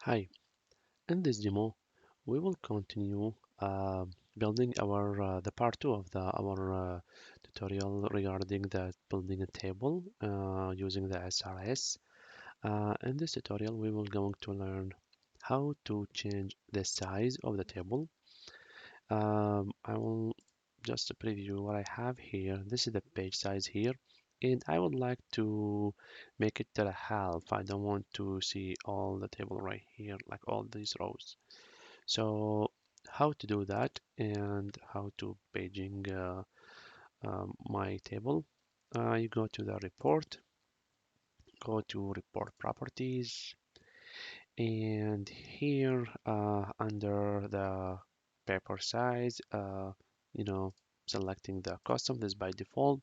Hi, in this demo, we will continue building our the part two of our tutorial regarding the building a table using the SSRS. In this tutorial, we will going to learn how to change the size of the table. I will just preview what I have here. This is the page size here. And I would like to make it to the half. I don't want to see all the table right here, like all these rows. So how to do that and how to paging my table. You go to the report, go to report properties, and here under the paper size, you know, selecting the custom, this by default.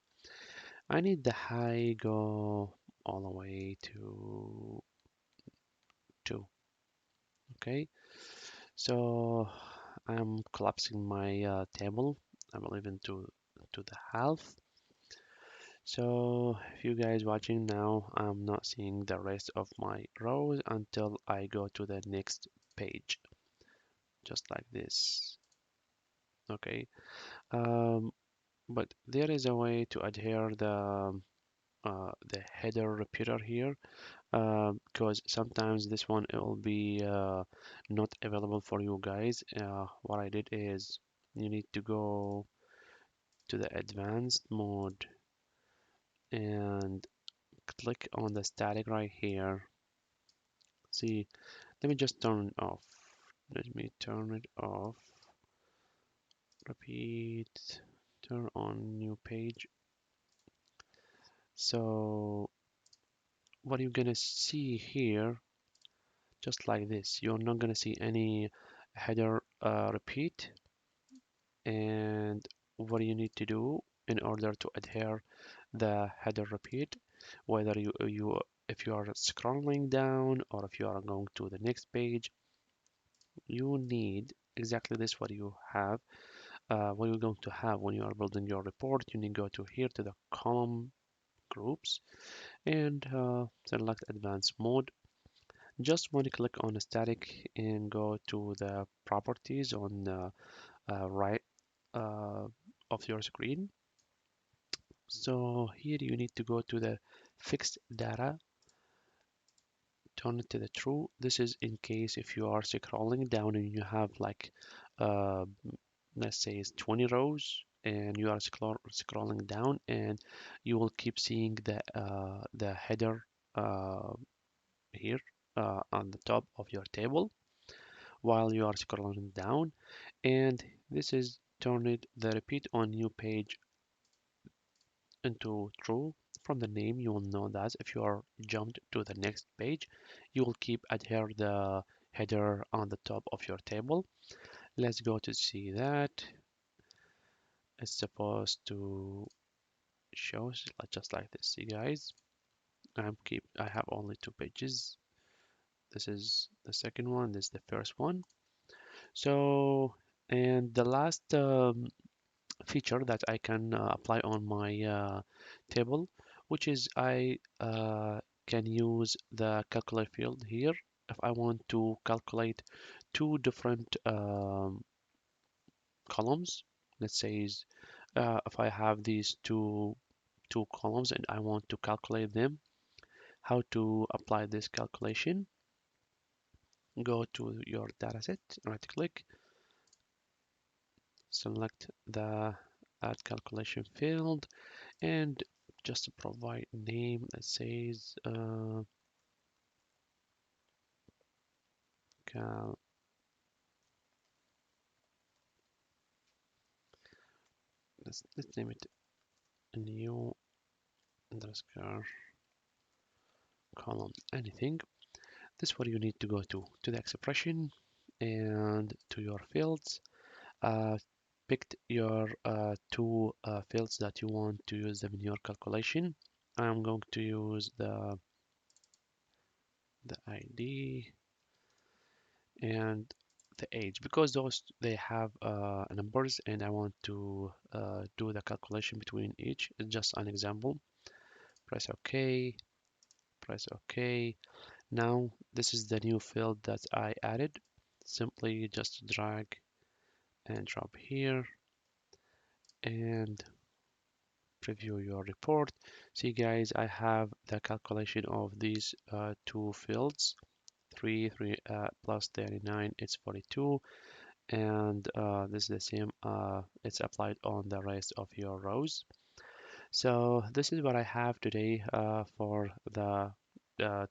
I need the high go all the way to 2. Okay, so I'm collapsing my table, I believe to the half. So if you guys watching now, I'm not seeing the rest of my rows until I go to the next page, just like this. Okay, um, but there is a way to adhere the header repeater here, because sometimes this one it will be not available for you guys. What I did is you need to go to the advanced mode and click on the static right here. See, let me just turn it off. Let me turn it off. Repeat. Turn on new page. So what you're gonna see here, just like this, you're not gonna see any header repeat. And what you need to do in order to adhere the header repeat, whether you if you are scrolling down or if you are going to the next page, you need exactly this what you have, what you're going to have when you are building your report. You need to go to here to the column groups and select advanced mode. Just want to click on static and go to the properties on the right uh, of your screen. So here you need to go to the fixed data, turn it to the true. This is in case if you are scrolling down and you have like uh, let's say it's 20 rows and you are scrolling down, and you will keep seeing the header uh, here on the top of your table while you are scrolling down. And this is turn it the repeat on new page into true. From the name you will know that if you are jumped to the next page, you will keep adhere the header on the top of your table. Let's go to see that. It's supposed to show just like this. See guys, I have only 2 pages. This is the second one, this is the first one. So and the last feature that I can apply on my table, which is I can use the calculate field here if I want to calculate two different columns. Let's say if I have these two columns and I want to calculate them, how to apply this calculation. Go to your dataset, right click, select the add calculation field, and just provide name that says cal let's name it new underscore column anything. This is what you need to go to the expression and to your fields. Picked your two fields that you want to use them in your calculation. I'm going to use the ID and the age because those they have numbers, and I want to do the calculation between each. It's just an example. Press OK, press OK. Now this is the new field that I added. Simply just drag and drop here and preview your report. See guys, I have the calculation of these two fields. 3 plus 39, it's 42, and this is the same, it's applied on the rest of your rows. So this is what I have today for the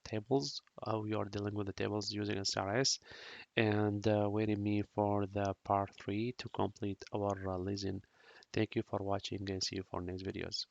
tables. We are dealing with the tables using SSRS, and waiting me for the part 3 to complete our lesson. Thank you for watching and see you for next videos.